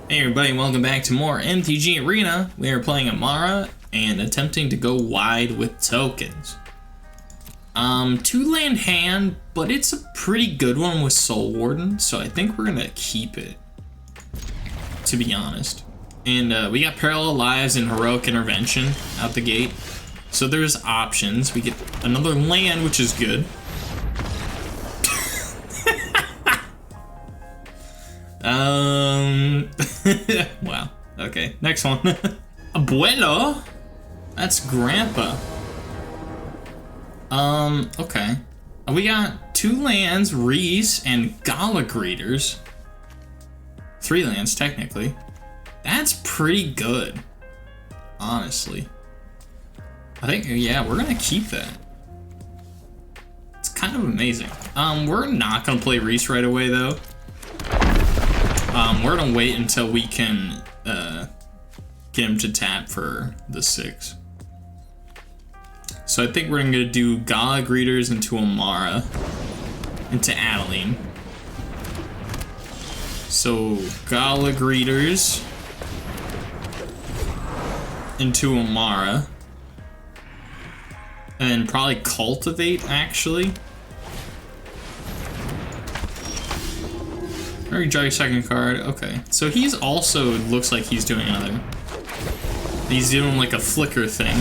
Hey everybody, welcome back to more Mtg Arena. We are playing Amara and attempting to go wide with tokens. 2-land hand, but it's a pretty good one with Soul Warden, so I think we're gonna keep it, to be honest. And we got Parallel Lives and Heroic Intervention out the gate, so there's options. We get another land, which is good. Wow. Okay, next one. Abuelo? That's Grandpa. Okay. We got 2 lands, Reese, and Gala Greeters. 3 lands, technically. That's pretty good, honestly. I think, yeah, we're gonna keep that. It's kind of amazing. We're not gonna play Reese right away, though. We're gonna wait until we can get him to tap for the 6. So I think we're gonna do Gala Greeters into Amara, into Adeline. So Gala Greeters into Amara, and probably Cultivate, actually. Or you draw your second card. Okay, so he's also looks like he's doing another. He's doing like a flicker thing.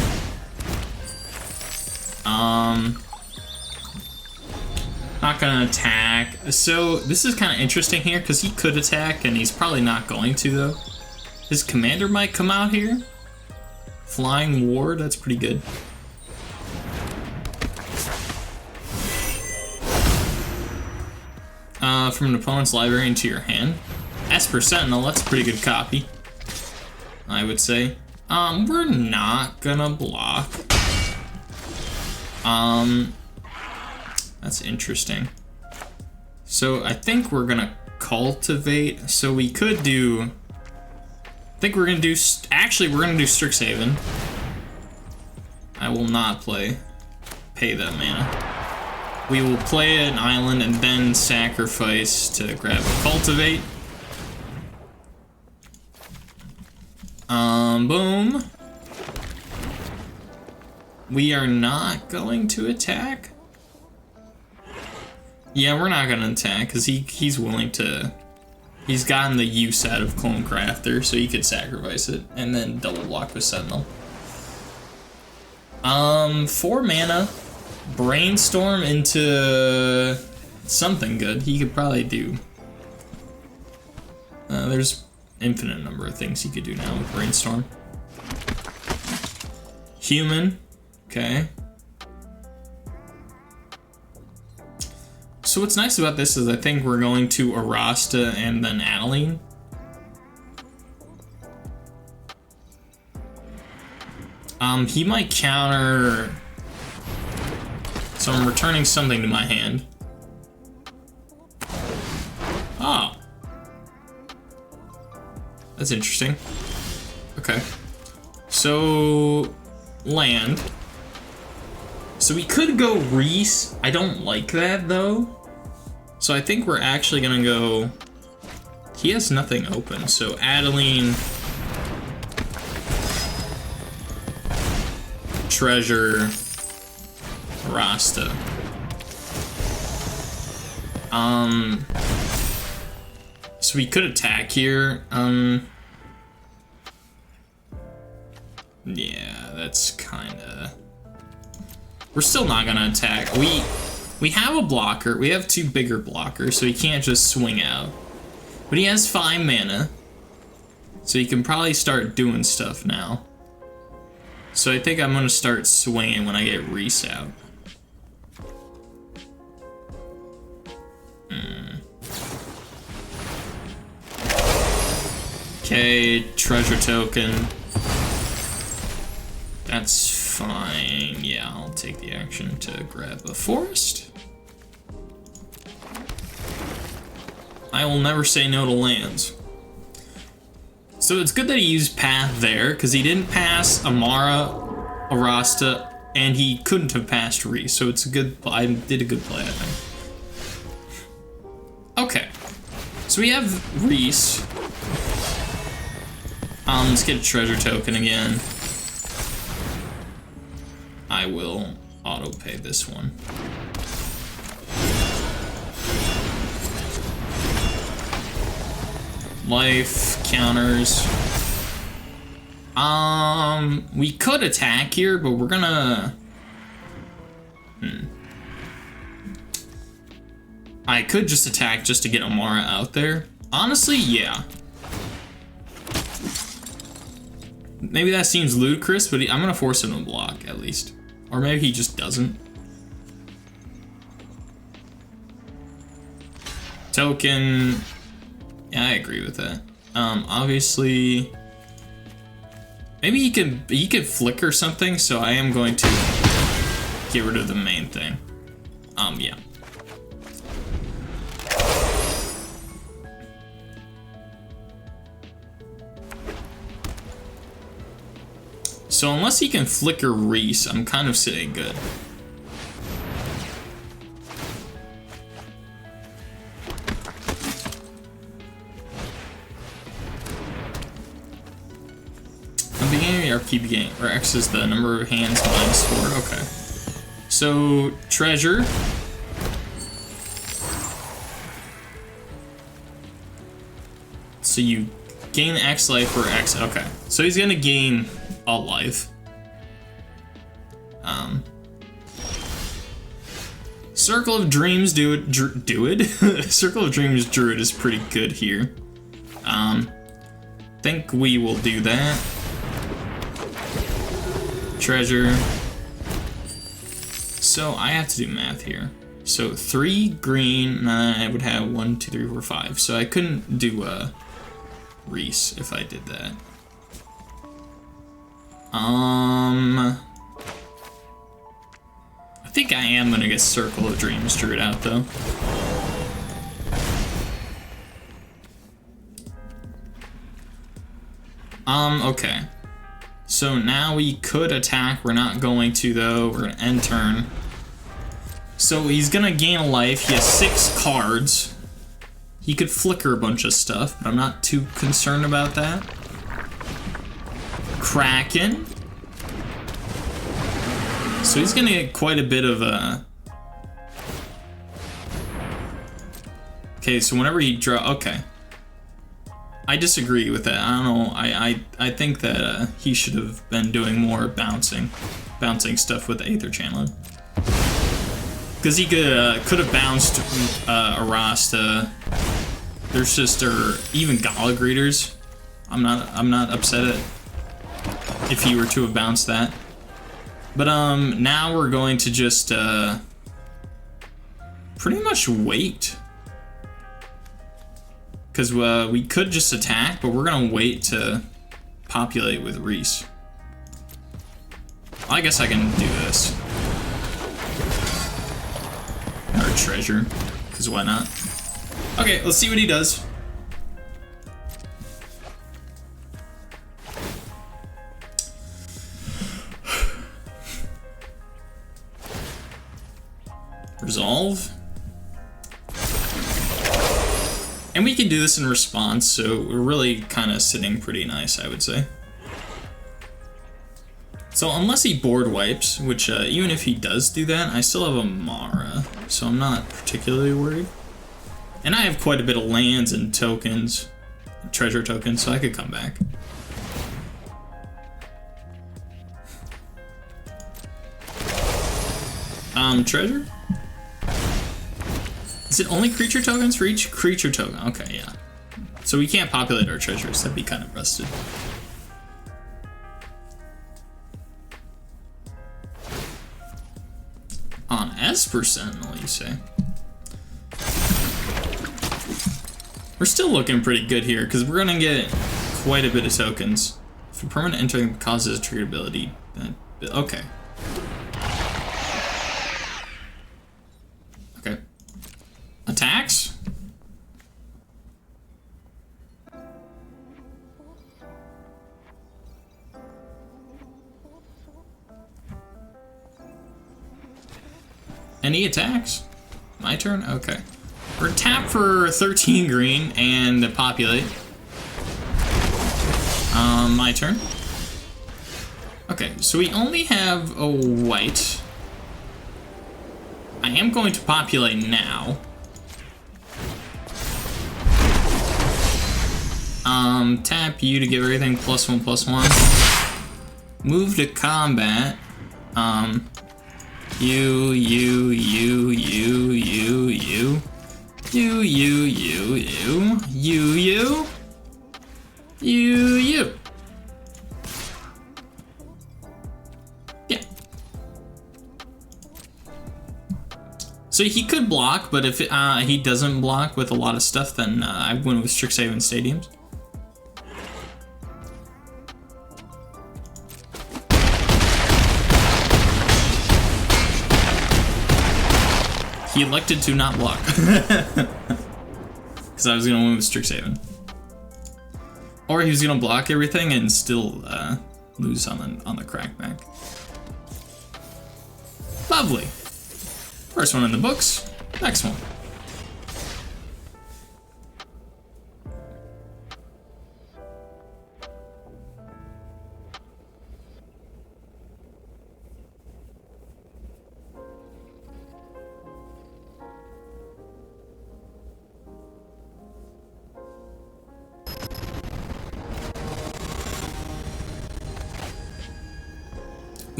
Not gonna attack. So this is kind of interesting here because he could attack and he's probably not going to though. His commander might come out here. Flying Ward, that's pretty good. From an opponent's library into your hand. Esper Sentinel, that's a pretty good copy, I would say. We're not gonna block. That's interesting. So I think we're gonna Cultivate. So we could do, I think we're gonna do, actually we're gonna do Strixhaven. I will not pay that mana. We will play an island and then sacrifice to grab a Cultivate. Boom. We are not going to attack. Yeah, we're not gonna attack because he's willing to. He's gotten the use out of Clone Crafter, so he could sacrifice it and then double block with Sentinel. 4 mana. Brainstorm into something good. He could probably do. There's infinite number of things he could do now with Brainstorm. Human. Okay. So what's nice about this is I think we're going to Arasta and then Adeline. He might counter. So I'm returning something to my hand. Oh. That's interesting. Okay. So, land. So we could go Reese. I don't like that though. So I think we're actually gonna go, he has nothing open. So Adeline, Treasure, Rasta. So we could attack here. Yeah, that's kinda. We're still not gonna attack. We have a blocker. We have 2 bigger blockers, so he can't just swing out. But he has 5 mana, so he can probably start doing stuff now. So I think I'm gonna start swinging when I get Reese out. Okay, treasure token. That's fine. Yeah, I'll take the action to grab a forest. I will never say no to lands. So it's good that he used Path there, because he didn't pass Amara, Arasta, and he couldn't have passed Reese, so it's a good, I did a good play, I think. Okay, so we have Reese. Let's get a treasure token again. I will auto pay this one. Life counters. We could attack here, but we're gonna... I could just attack just to get Amara out there. Honestly, yeah. Maybe that seems ludicrous, but I'm gonna force him to block, at least. Or maybe he just doesn't. Token... Yeah, I agree with that. Obviously... Maybe he could flicker something, so I am going to get rid of the main thing. Yeah. So unless he can flicker Reese, I'm kind of sitting good. The beginning of the RP game, where X is the number of hands -4. Okay. So treasure. So you gain X life for X. Okay. So he's gonna gain a life. Circle of Dreams Druid. Circle of Dreams Druid is pretty good here. Think we will do that. Treasure. So I have to do math here. So 3 green, and I would have 1, 2, 3, 4, 5. So I couldn't do Reese if I did that. I think I am gonna get Circle of Dreams Druid out though. Okay. So now we could attack. We're not going to though. We're gonna end turn. So he's gonna gain a life. He has 6 cards. He could flicker a bunch of stuff, but I'm not too concerned about that. Kraken. So he's gonna get quite a bit of Okay, so whenever he draw, okay. I disagree with that. I don't know. I think that he should have been doing more bouncing stuff with the Aether Channeler. Because he could have bounced Arasta. There's just even Gala Greeters. I'm not upset at if he were to have bounced that. But now we're going to just pretty much wait. Because we could just attack, but we're gonna wait to populate with Reese. I guess I can do this. Or treasure, because why not? Okay, let's see what he does. Resolve. And we can do this in response, so we're really kind of sitting pretty nice, I would say. So unless he board wipes, which even if he does do that, I still have a Mara, so I'm not particularly worried. And I have quite a bit of lands and tokens, treasure tokens, so I could come back. Treasure? Is it only creature tokens for each creature token? Okay, yeah. So we can't populate our treasures. That'd be kind of rusted. On Esper Sentinel, you say? We're still looking pretty good here, because we're going to get quite a bit of tokens. If a permanent entering causes a trigger ability, then... Okay. Okay. Attacks? Any attacks? My turn? Okay. We're tapped for 13 green and populate. My turn. Okay, so we only have a white. I am going to populate now. Tap you to give everything +1/+1. Move to combat. You. Yeah. So he could block, but if he doesn't block with a lot of stuff, then I win with Strixhaven Stadiums. He elected to not block. Because I was going to win with Strixhaven. Or he was going to block everything and still lose on the crackback. Lovely. First one in the books. Next one.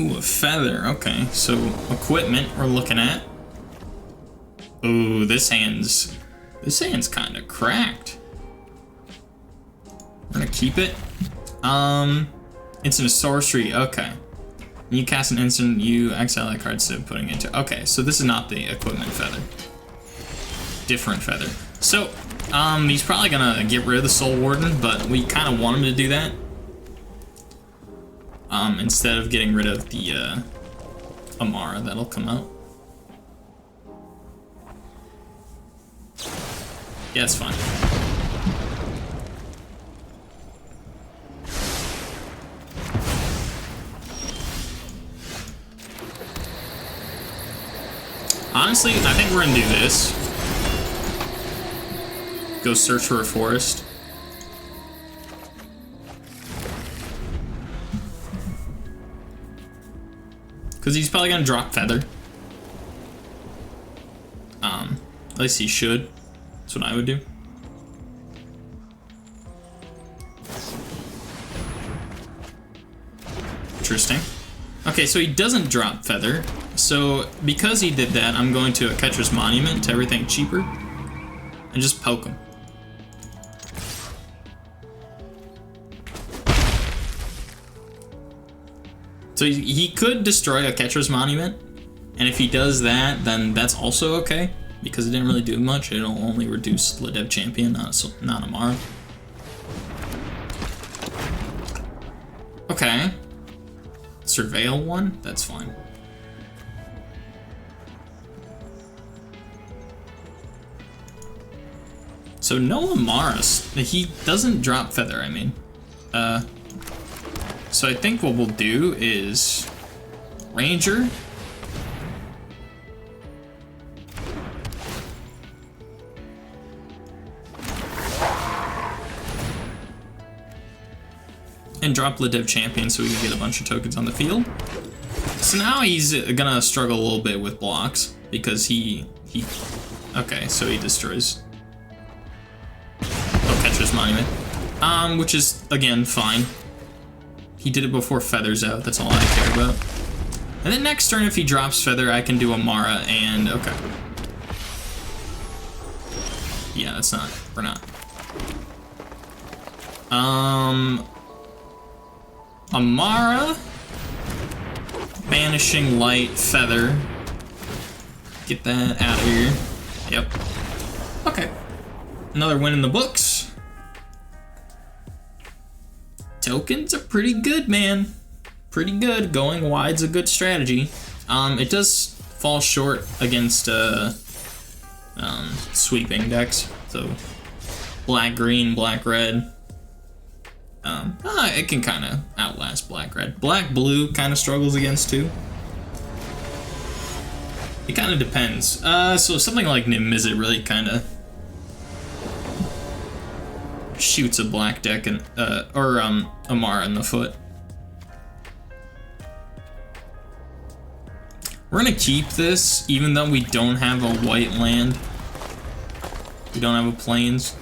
Ooh, a feather. Okay, so equipment we're looking at. Ooh, this hand's kind of cracked. We're gonna keep it. Instant sorcery. Okay. When you cast an instant, you exile that card instead of putting it into. Okay, so this is not the equipment feather. Different feather. So, he's probably gonna get rid of the Soul Warden, but we kind of want him to do that. Instead of getting rid of the Amara that'll come out. Yeah, it's fine. Honestly, I think we're gonna do this. Go search for a forest. Because he's probably gonna drop feather. At least he should. That's what I would do. Interesting. Okay, so he doesn't drop feather. So because he did that, I'm going to a Catcher's Monument to everything cheaper and just poke him. So he could destroy a Catcher's Monument, and if he does that, then that's also okay, because it didn't really do much. It'll only reduce Ledev Champion, not Amara. Okay. Surveil one? That's fine. So no Amara. He doesn't drop feather, I mean. So I think what we'll do is Ranger. And drop Ledev Champion so we can get a bunch of tokens on the field. So now he's gonna struggle a little bit with blocks because he okay, so he destroys Catcher's Monument. Which is again fine. He did it before Feather's out, that's all I care about. And then next turn, if he drops Feather, I can do Amara and, okay. Yeah, that's not, we're not. Amara. Banishing Light, Feather. Get that out of here. Yep. Okay. Another win in the books. Tokens are pretty good, man. Pretty good. Going wide's a good strategy. It does fall short against sweeping decks. So black green, black red. It can kind of outlast black red. Black blue kind of struggles against too. It kind of depends. So something like Nim, is it really kind of shoots a black deck and Amara in the foot. We're gonna keep this, even though we don't have a white land. We don't have a plains.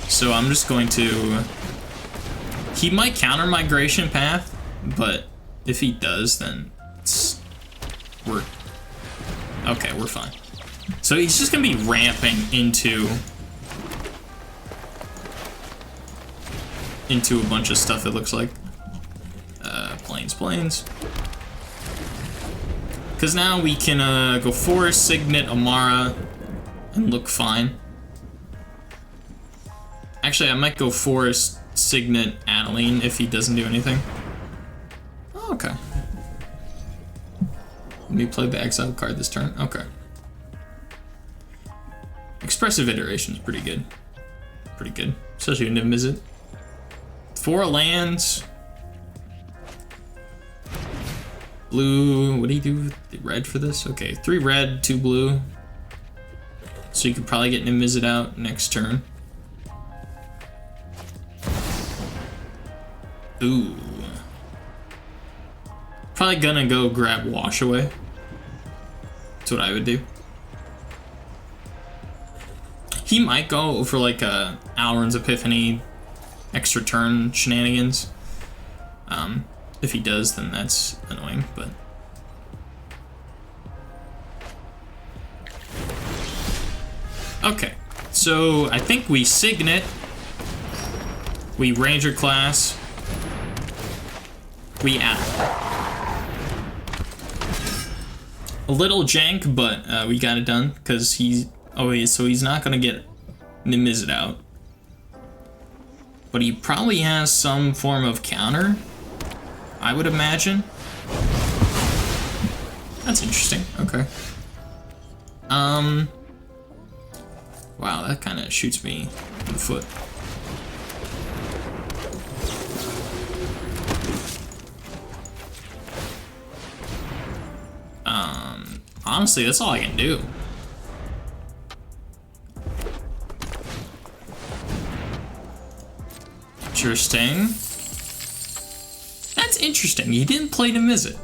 So I'm just going to... He might counter Migration Path, but if he does, then we're... Okay, we're fine. So he's just gonna be ramping into a bunch of stuff, it looks like. Plains. Because now we can go Forest, Signet, Amara, and look fine. Actually, I might go Forest, Signet, Adeline if he doesn't do anything. Oh, okay. Let me play the exile card this turn. Okay. Expressive Iteration is pretty good. Pretty good. Especially in Niv-Mizzet. 4 lands. Blue, what do you do? Red for this? Okay, 3 red, 2 blue. So you could probably get Niv-Mizzet out next turn. Ooh. Probably gonna go grab Wash Away. That's what I would do. He might go for like a Alrund's Epiphany extra turn shenanigans. If he does, then that's annoying, but... Okay, so I think we Signet, we Ranger class, we add. A little jank, but we got it done, because he's... Oh, so he's not gonna get Niv-Mizzet out. But he probably has some form of counter, I would imagine. That's interesting. Okay. Wow, that kind of shoots me in the foot. Honestly, that's all I can do. Interesting. That's interesting. He didn't play Niv-Mizzet.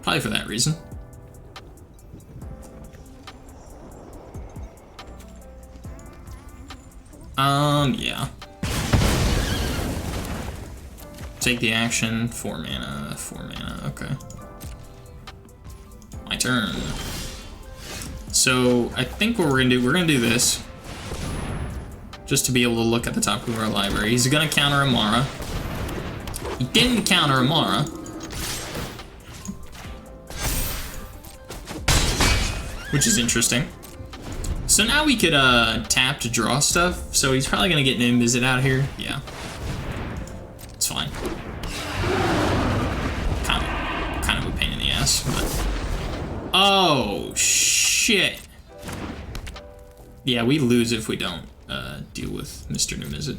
Probably for that reason. Yeah. Take the action, 4 mana, 4 mana, okay. My turn. So, I think what we're gonna do this. Just to be able to look at the top of our library. He's gonna counter Amara. He didn't counter Amara. Which is interesting. So now we could tap to draw stuff. So he's probably gonna get Niv-Mizzet out here. Yeah. It's fine. Kind of a pain in the ass, but... Oh, shit. Yeah, we lose if we don't deal with Mr. Niv-Mizzet.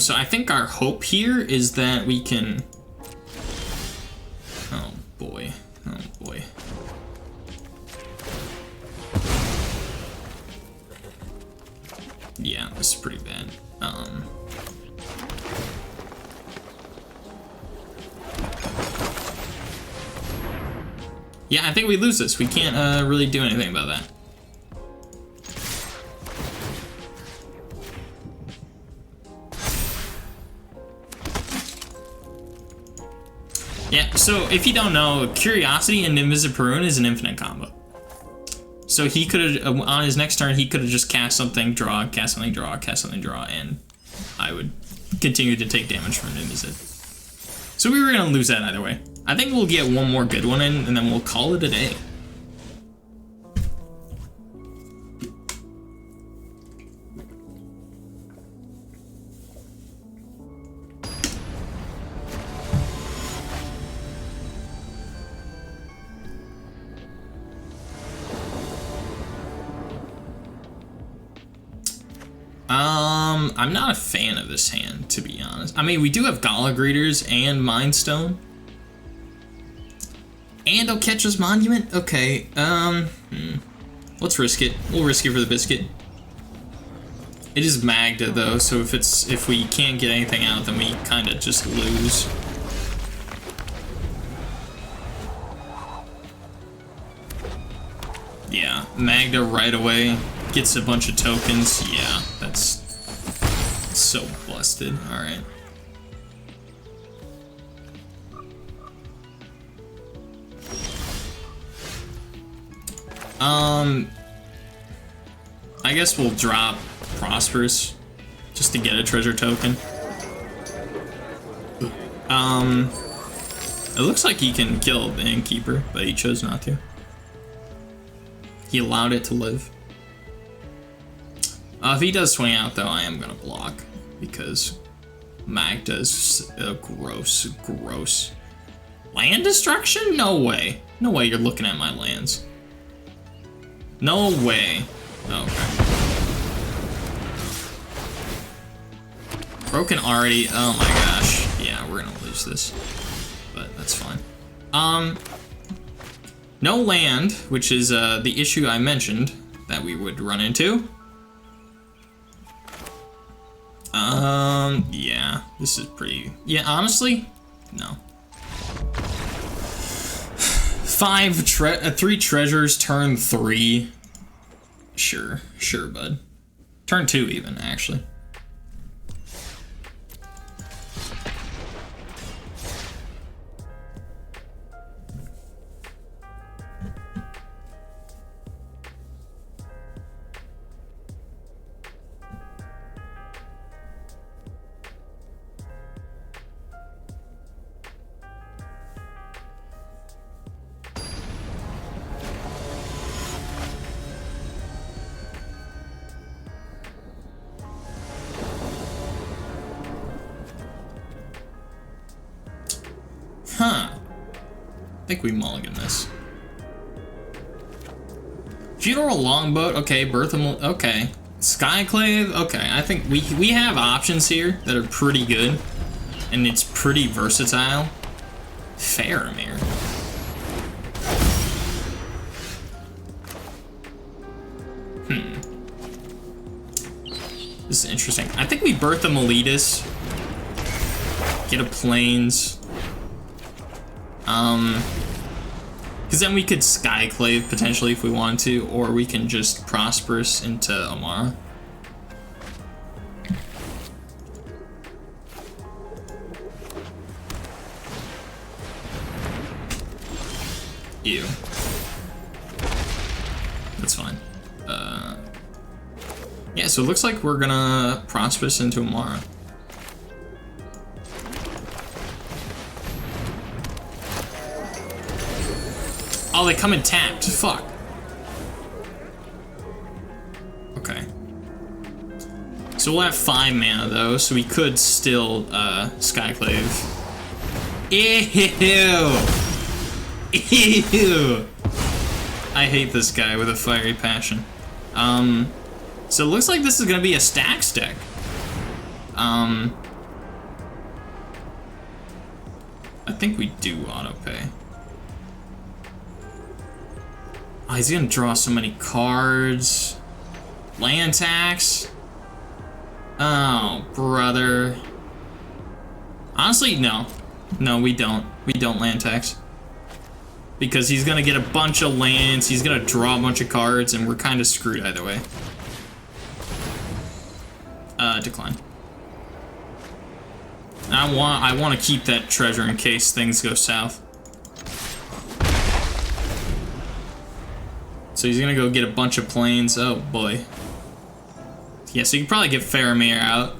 So I think our hope here is that we can... Oh boy, oh boy. Yeah, this is pretty bad. Yeah, I think we lose this. We can't really do anything about that. Yeah, so if you don't know, Curiosity and Niv-Mizzet Perun is an infinite combo. So he could have, on his next turn, he could have just cast something, draw, cast something, draw, cast something, draw, and I would continue to take damage from Niv-Mizzet. So we were going to lose that either way. I think we'll get one more good one in, and then we'll call it a day. I'm not a fan of this hand, to be honest. I mean, we do have Gala Greeters and Mind Stone. And I'll catch his monument? Okay, let's risk it. We'll risk it for the biscuit. It is Magda though, so if we can't get anything out, then we kinda just lose. Yeah, Magda right away gets a bunch of tokens. Yeah, that's so busted. Alright. I guess we'll drop Prosperous just to get a treasure token. It looks like he can kill the innkeeper, but he chose not to. He allowed it to live. If he does swing out though, I am gonna block because Magda's gross. Land destruction? No way. No way you're looking at my lands. No way. Okay. Broken already. Oh my gosh. Yeah, we're gonna lose this. But that's fine. No land, which is the issue I mentioned that we would run into. Yeah, this is pretty. Yeah, honestly, no. 3 treasures, turn 3. Sure, bud. Turn 2 even, actually. Huh. I think we mulligan this. Funeral Longboat, okay. Bertham, okay. Skyclave, okay. I think we have options here that are pretty good. And it's pretty versatile. Faramir. This is interesting. I think we birth a Meletus. Get a Plains. Because then we could Skyclave potentially if we wanted to, or we can just Prosperous into Amara. Ew. That's fine. Yeah, so it looks like we're gonna Prosperous into Amara. Oh, they come in tapped. Fuck. Okay. So we'll have 5 mana though, so we could still Skyclave. Ew! Ew! I hate this guy with a fiery passion. So it looks like this is gonna be a stacks deck. I think we do autopay. Oh, he's gonna draw so many cards. Land tax. Oh, brother. Honestly, no. No, we don't. We don't land tax. Because he's gonna get a bunch of lands, he's gonna draw a bunch of cards, and we're kind of screwed either way. Decline. I want to keep that treasure in case things go south. So he's gonna go get a bunch of planes. Oh boy. Yeah, so you can probably get Faramir out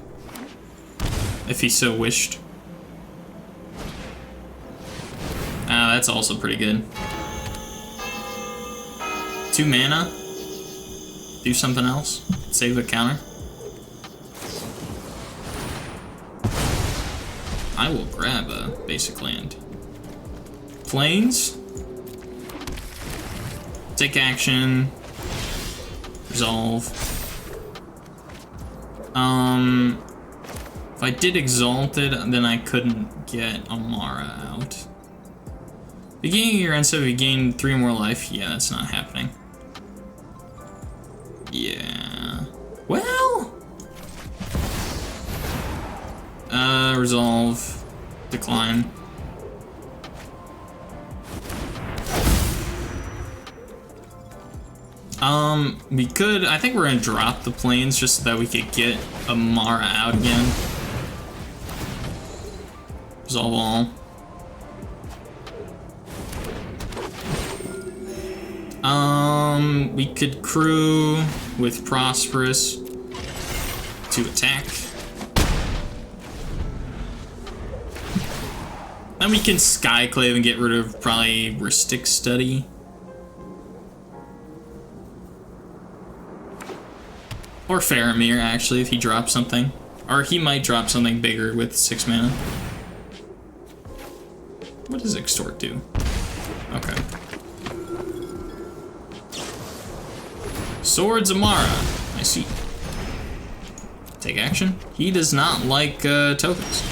if he so wished. That's also pretty good. 2 mana. Do something else. Save a counter. I will grab a basic land. Plains. Take action. Resolve. If I did Exalted, then I couldn't get Amara out. Beginning of your end step, if you gain 3 more life. Yeah, that's not happening. Yeah. Well. Resolve. Decline. We could, I think we're gonna drop the planes just so that we could get Amara out again. Resolve all. We could crew with Prosperous to attack. Then we can Skyclave and get rid of probably Ristic Study. Or Faramir, actually, if he drops something. Or he might drop something bigger with 6 mana. What does Extort do? Okay. Swords Amara. I see. Take action. He does not like tokens.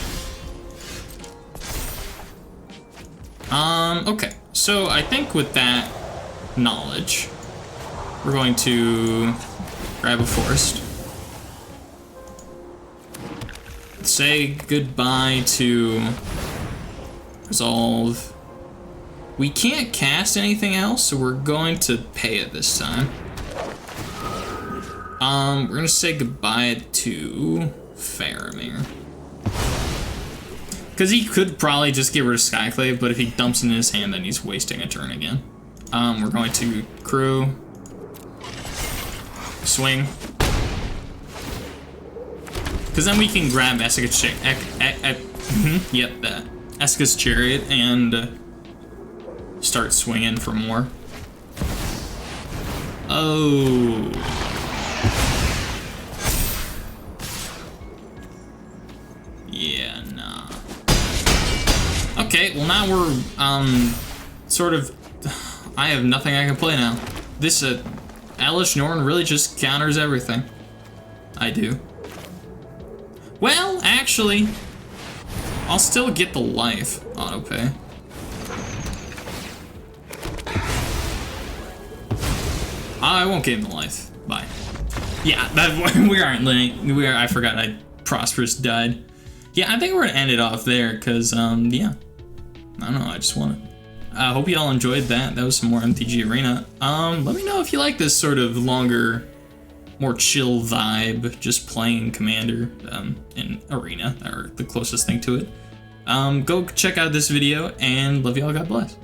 Okay. So I think with that knowledge, we're going to grab a forest. Say goodbye to Resolve. We can't cast anything else, so we're going to pay it this time. We're gonna say goodbye to Faramir. Because he could probably just get rid of Skyclave, but if he dumps it in his hand, then he's wasting a turn again. We're going to crew. Swing. Because then we can grab Esika's Esika's Chariot and start swinging for more. Oh. Yeah, nah. Okay, well now we're, sort of... I have nothing I can play now. This, Alish Norn really just counters everything. I do. Well, actually, I'll still get the life autopay. I won't give him the life. Bye. Yeah, we aren't letting. I forgot Prosperous died. Yeah, I think we're gonna end it off there, cause yeah. I don't know. I just want to. I hope you all enjoyed that. That was some more Mtg Arena. Let me know if you like this sort of longer, more chill vibe, just playing Commander in Arena, or the closest thing to it. Go check out this video, and love y'all. God bless.